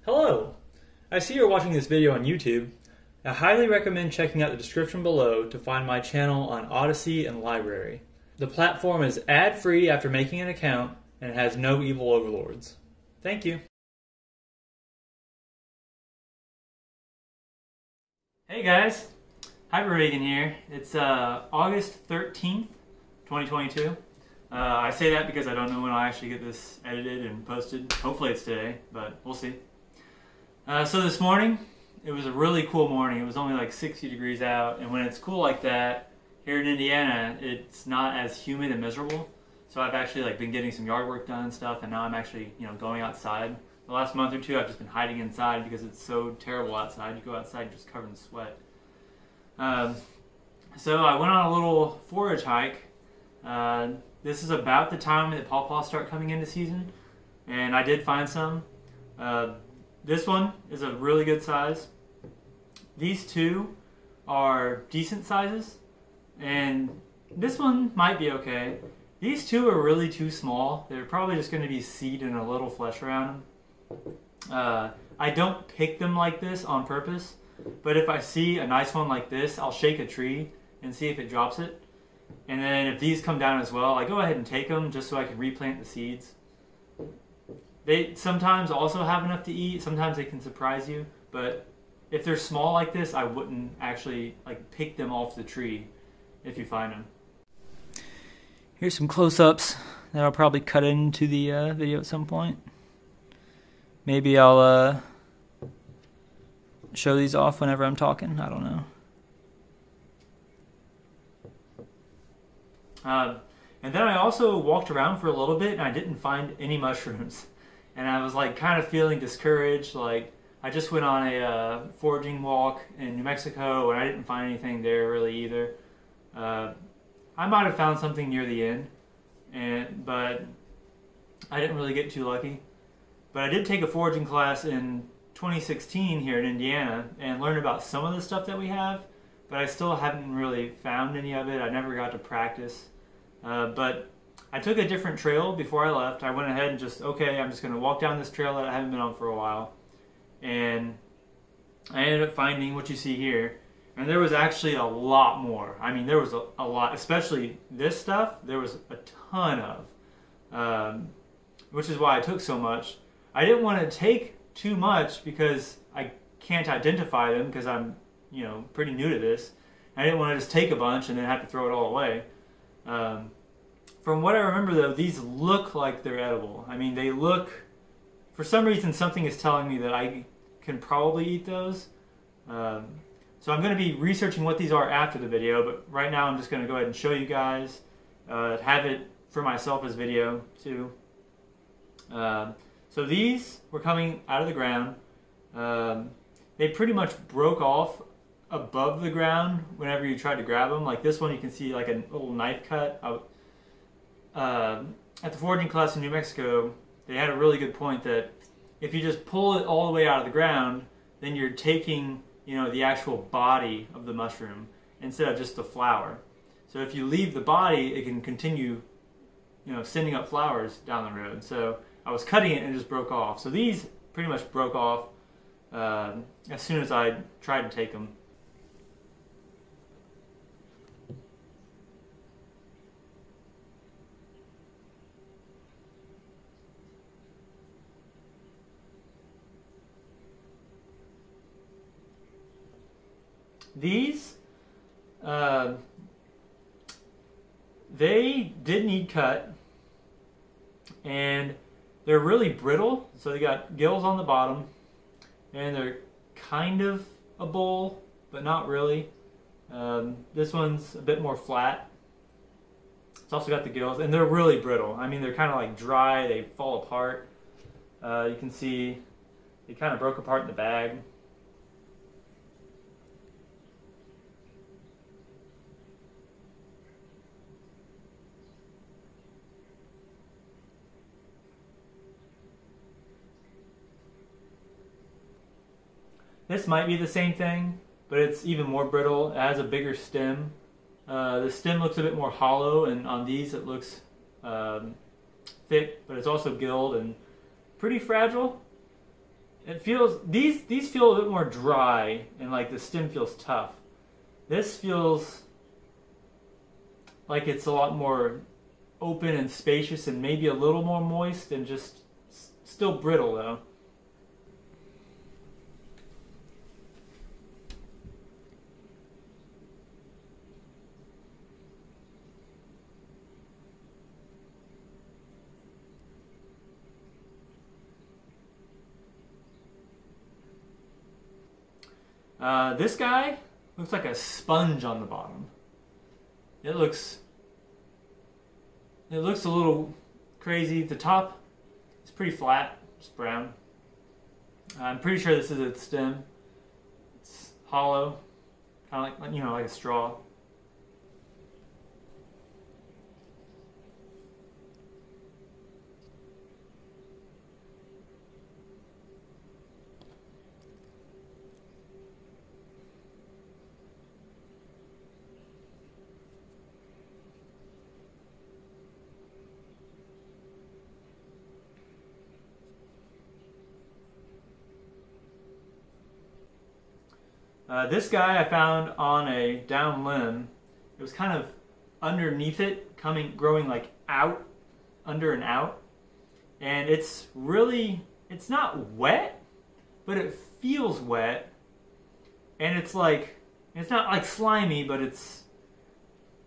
Hello! I see you're watching this video on YouTube. I highly recommend checking out the description below to find my channel on Odysee and LBRY. The platform is ad-free after making an account, and it has no evil overlords. Thank you. Hey guys! Hypervegan here. It's August 13th, 2022. I say that because I don't know when I'll actually get this edited and posted. Hopefully it's today, but we'll see. So this morning, it was a really cool morning. It was only like 60 degrees out, and when it's cool like that, here in Indiana, it's not as humid and miserable. So I've actually been getting some yard work done and stuff, and now I'm actually going outside. The last month or two, I've just been hiding inside because it's so terrible outside. You go outside, you're just covered in sweat. So I went on a little forage hike. This is about the time that pawpaws start coming into season, and I did find some. This one is a really good size. These two are decent sizes, and this one might be okay. These two are really too small. They're probably just going to be seed and a little flesh around them. I don't pick them like this on purpose, but if I see a nice one like this, I'll shake a tree and see if it drops it. And then if these come down as well, I go ahead and take them just so I can replant the seeds. They sometimes also have enough to eat. Sometimes they can surprise you, but if they're small like this, I wouldn't actually pick them off the tree if you find them. Here's some close-ups that I'll probably cut into the video at some point. Maybe I'll show these off whenever I'm talking. I don't know. And then I also walked around for a little bit and I didn't find any mushrooms. And I was kind of feeling discouraged. I just went on a foraging walk in New Mexico and I didn't find anything there really either. I might have found something near the end, but I didn't really get too lucky. But I did take a foraging class in 2016 here in Indiana and learn about some of the stuff that we have, but I still haven't really found any of it. I never got to practice. But I took a different trail before I left. I went ahead and I'm just going to walk down this trail that I haven't been on for a while. And I ended up finding what you see here. And there was actually a lot more. I mean, there was a lot, especially this stuff, there was a ton of, which is why I took so much. I didn't want to take too much because I can't identify them because I'm, pretty new to this. I didn't want to just take a bunch and then have to throw it all away. From what I remember though, these look like they're edible. I mean, they look, for some reason something is telling me that I can probably eat those. So I'm going to be researching what these are after the video, but right now I'm just going to go ahead and show you guys, have it for myself as video too. So these were coming out of the ground. They pretty much broke off above the ground whenever you tried to grab them. Like this one, you can see a little knife cut. At the foraging class in New Mexico, they had a really good point that if you just pull it all the way out of the ground, then you're taking, the actual body of the mushroom instead of just the flower. So if you leave the body, it can continue, sending up flowers down the road. So I was cutting it and it just broke off. So these pretty much broke off as soon as I tried to take them. These, they did need cut, and they're really brittle, so they got gills on the bottom, and they're kind of a bowl, but not really. This one's a bit more flat. It's also got the gills, and they're really brittle. I mean, they're kind of dry, they fall apart. You can see they kind of broke apart in the bag. This might be the same thing, but it's even more brittle. It has a bigger stem. The stem looks a bit more hollow, and on these it looks thick, but it's also gilled and pretty fragile. It feels these feel a bit more dry and like the stem feels tough. This feels like it's a lot more open and spacious and maybe a little more moist and just still brittle though. This guy looks like a sponge on the bottom. It looks a little crazy. The top is pretty flat, it's brown. I'm pretty sure this is its stem. It's hollow, kind of like, you know, like a straw. This guy I found on a down limb. It was kind of underneath it, growing like out, under and out. And it's not wet, but it feels wet. And it's not like slimy, but it's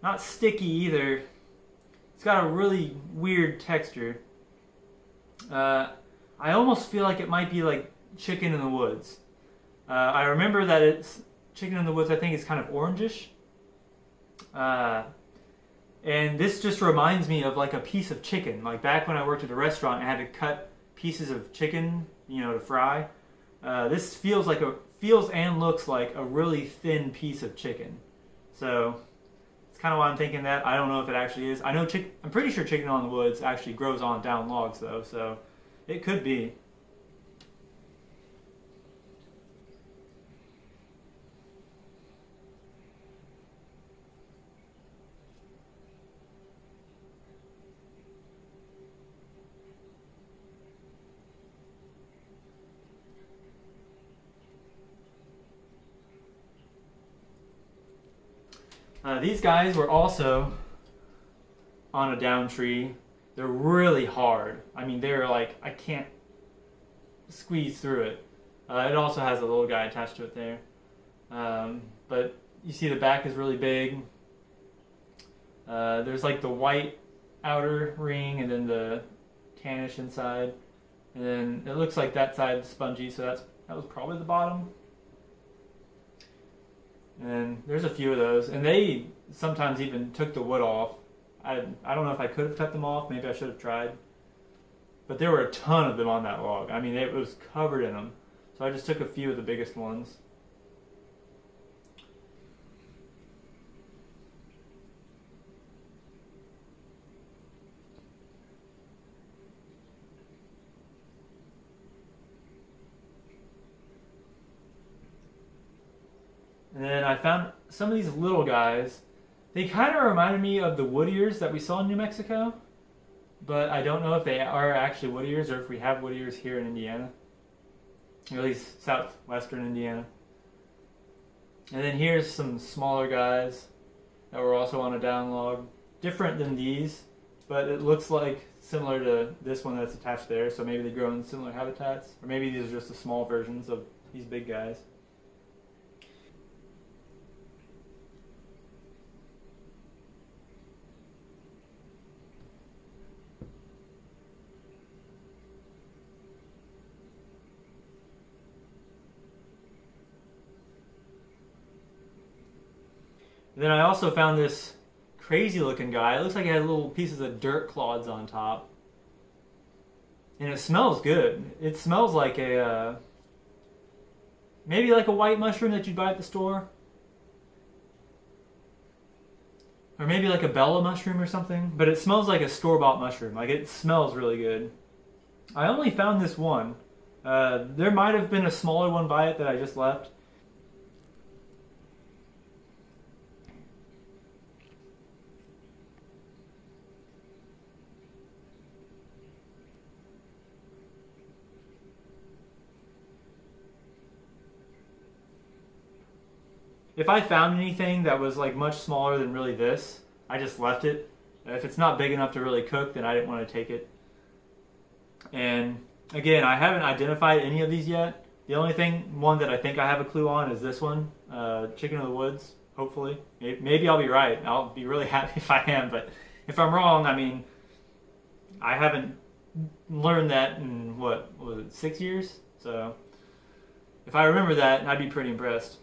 not sticky either. It's got a really weird texture. I almost feel like it might be like chicken in the woods. I remember that it's chicken in the woods. I think it's kind of orangish, and this just reminds me of like a piece of chicken. Like back when I worked at a restaurant, I had to cut pieces of chicken, you know, to fry. This feels and looks like a really thin piece of chicken. So it's kind of why I'm thinking that. I don't know if it actually is. I'm pretty sure chicken in the woods actually grows on down logs though, so it could be. These guys were also on a down tree. They're really hard. I mean, they're like, I can't squeeze through it. It also has a little guy attached to it there. But you see the back is really big. There's like the white outer ring and then the tannish inside. And then it looks like that side's spongy, so that was probably the bottom. And there's a few of those, and they sometimes even took the wood off. I don't know if I could have cut them off. Maybe I should have tried. But there were a ton of them on that log. I mean, it was covered in them. So I just took a few of the biggest ones. And then I found some of these little guys. They kind of reminded me of the wood ears that we saw in New Mexico, but I don't know if they are actually wood ears or if we have wood ears here in Indiana, or at least southwestern Indiana. And then here's some smaller guys that were also on a down log. Different than these, but it looks like similar to this one that's attached there, so maybe they grow in similar habitats, or maybe these are just the small versions of these big guys. Then I also found this crazy looking guy. It looks like it had little pieces of dirt clods on top. And it smells good. It smells like maybe like a white mushroom that you'd buy at the store. Or maybe like a Bella mushroom or something. But it smells like a store-bought mushroom. Like, it smells really good. I only found this one. There might have been a smaller one by it that I just left. if I found anything that was like much smaller than really this, I just left it. If it's not big enough to really cook, then I didn't want to take it. And again, I haven't identified any of these yet. The only one that I think I have a clue on is this one, Chicken of the Woods, hopefully. Maybe I'll be right. I'll be really happy if I am, but if I'm wrong, I mean, I haven't learned that in, what was it, 6 years? So if I remember that, I'd be pretty impressed.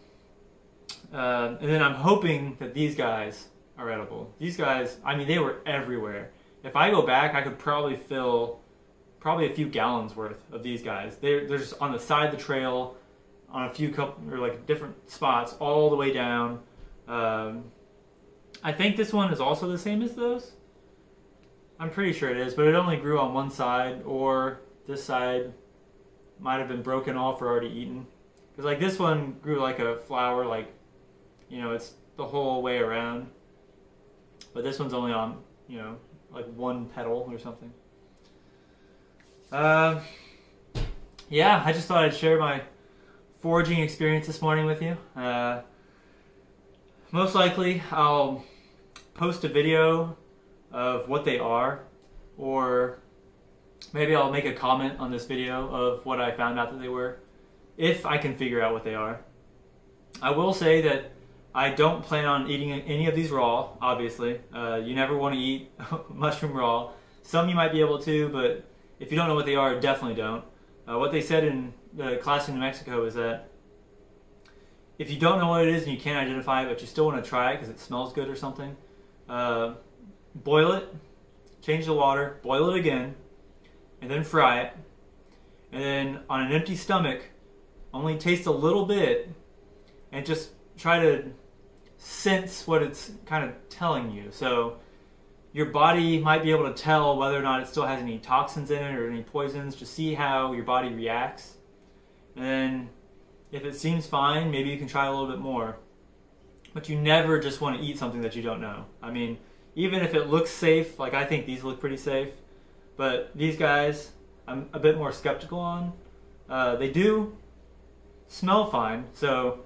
And then I'm hoping that these guys are edible. These guys, I mean, they were everywhere. If I go back, I could probably fill a few gallons worth of these guys. They're just on the side of the trail, on a few or like different spots, all the way down. I think this one is also the same as those. I'm pretty sure it is, but it only grew on one side, or this side might have been broken off or already eaten. Because like this one grew like a flower, like, you know, it's the whole way around. But this one's only on, you know, like one petal or something. Yeah, I just thought I'd share my foraging experience this morning with you. Most likely I'll post a video of what they are, or maybe I'll make a comment on this video of what I found out that they were, if I can figure out what they are. I will say that I don't plan on eating any of these raw, obviously. You never want to eat mushroom raw. Some you might be able to, but if you don't know what they are, definitely don't. What they said in the class in New Mexico is that if you don't know what it is and you can't identify it, but you still want to try it because it smells good or something, boil it, change the water, boil it again, and then fry it. And then on an empty stomach, only taste a little bit and just try to sense what it's kind of telling you. So your body might be able to tell whether or not it still has any toxins in it or any poisons. Just see how your body reacts. And then if it seems fine, maybe you can try a little bit more. But you never just want to eat something that you don't know. I mean, even if it looks safe, like I think these look pretty safe, but these guys I'm a bit more skeptical on. They do smell fine, so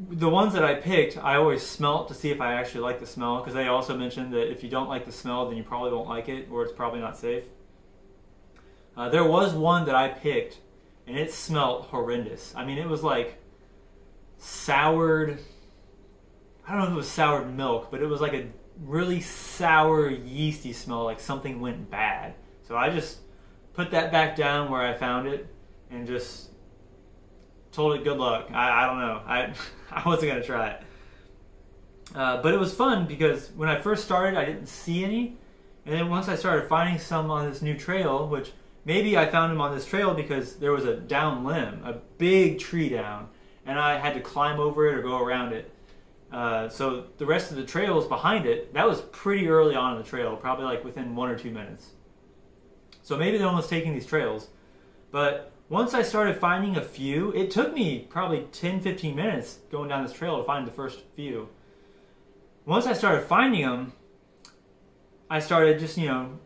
the ones that I picked, I always smelt to see if I actually like the smell, because they also mentioned that if you don't like the smell, then you probably won't like it, or it's probably not safe. There was one that I picked, and it smelled horrendous. I mean, it was like soured, I don't know if it was soured milk, but it was like a really sour, yeasty smell, like something went bad. So I just put that back down where I found it, and just told it good luck. I don't know. I wasn't going to try it. But it was fun because when I first started, I didn't see any. And then once I started finding some on this new trail, which maybe I found them on this trail because there was a down limb, a big tree down, and I had to climb over it or go around it. So the rest of the trails behind it, that was pretty early on in the trail, probably like within 1 or 2 minutes. So maybe they're almost taking these trails. But once I started finding a few, it took me probably 10-15 minutes going down this trail to find the first few. Once I started finding them, I started just, you know,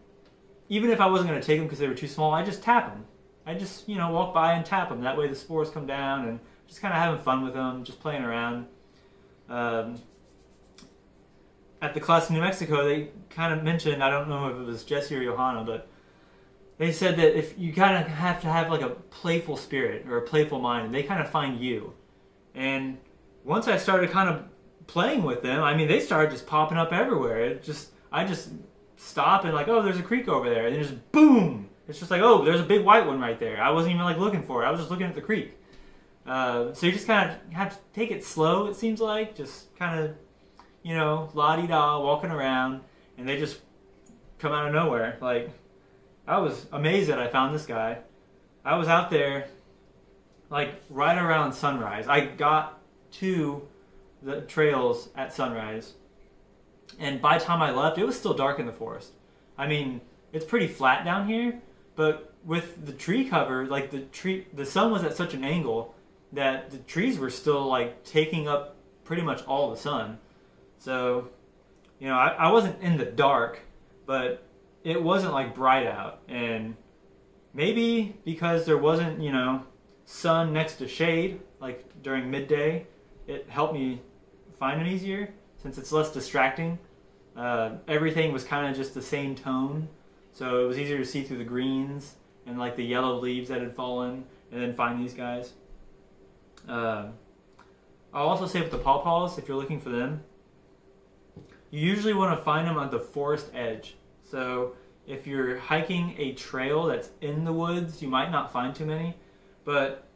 even if I wasn't going to take them because they were too small, I just tap them. I just, you know, walk by and tap them. That way the spores come down, and just kind of having fun with them, just playing around. At the class in New Mexico, they kind of mentioned, I don't know if it was Jesse or Johanna, but they said that if you kind of have to have like a playful spirit or a playful mind, and they kind of find you. And once I started kind of playing with them, I mean, they started just popping up everywhere. I just stop and like, oh, there's a creek over there, and then just boom! It's just like, oh, there's a big white one right there. I wasn't even like looking for it. I was just looking at the creek. So you just kind of have to take it slow, it seems like. Just kind of, you know, la-di-da, walking around, and they just come out of nowhere. Like, I was amazed that I found this guy. I was out there, like, right around sunrise. I got to the trails at sunrise, and by the time I left, it was still dark in the forest. I mean, it's pretty flat down here, but with the tree cover, like, the sun was at such an angle that the trees were still like taking up pretty much all the sun. So, you know, I wasn't in the dark, but it wasn't like bright out. And maybe because there wasn't, you know, sun next to shade, like during midday, it helped me find them easier since it's less distracting. Everything was kind of just the same tone, so it was easier to see through the greens and like the yellow leaves that had fallen, and then find these guys. I'll also say with the pawpaws, if you're looking for them, you usually want to find them on the forest edge. So if you're hiking a trail that's in the woods, you might not find too many, but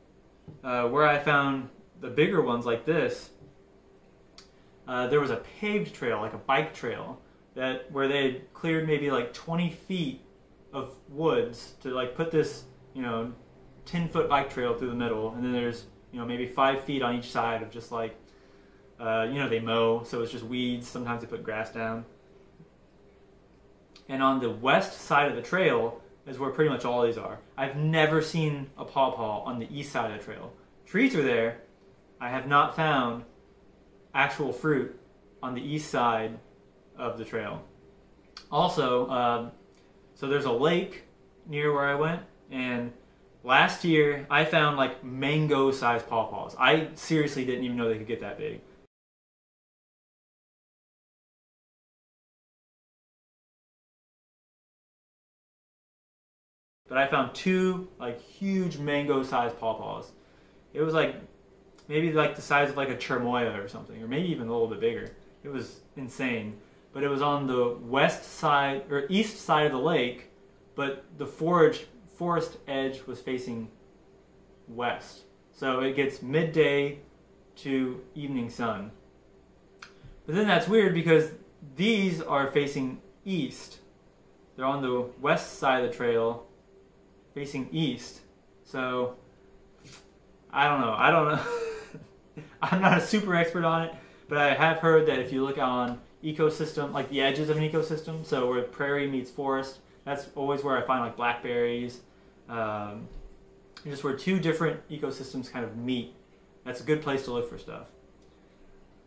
where I found the bigger ones like this, there was a paved trail, like a bike trail, where they had cleared maybe like 20 feet of woods to like put this, 10-foot bike trail through the middle, and then there's, maybe 5 feet on each side of just like, they mow, so it's just weeds. Sometimes they put grass down. And on the west side of the trail is where pretty much all these are. I've never seen a pawpaw on the east side of the trail. Trees are there. I have not found actual fruit on the east side of the trail. Also, so there's a lake near where I went, and last year I found like mango-sized pawpaws. I seriously didn't even know they could get that big. But I found 2 like huge mango-sized pawpaws. It was like maybe like the size of like a cherimoya or something, or maybe even a little bit bigger. It was insane. But it was on the west side or east side of the lake, but the forest edge was facing west. So it gets midday to evening sun. But then that's weird because these are facing east. They're on the west side of the trail, facing east. So I don't know. I'm not a super expert on it, but I have heard that if you look on ecosystem, like the edges of an ecosystem, so where prairie meets forest, that's always where I find like blackberries, just where 2 different ecosystems kind of meet. That's a good place to look for stuff.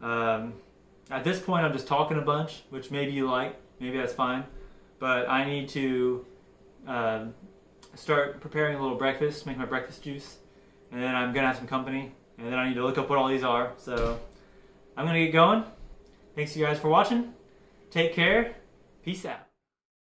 At this point I'm just talking a bunch, which maybe you like, maybe that's fine, but I need to start preparing a little breakfast, make my breakfast juice, and then I'm gonna have some company, and then I need to look up what all these are. So I'm gonna get going. Thanks you guys for watching. Take care. Peace out.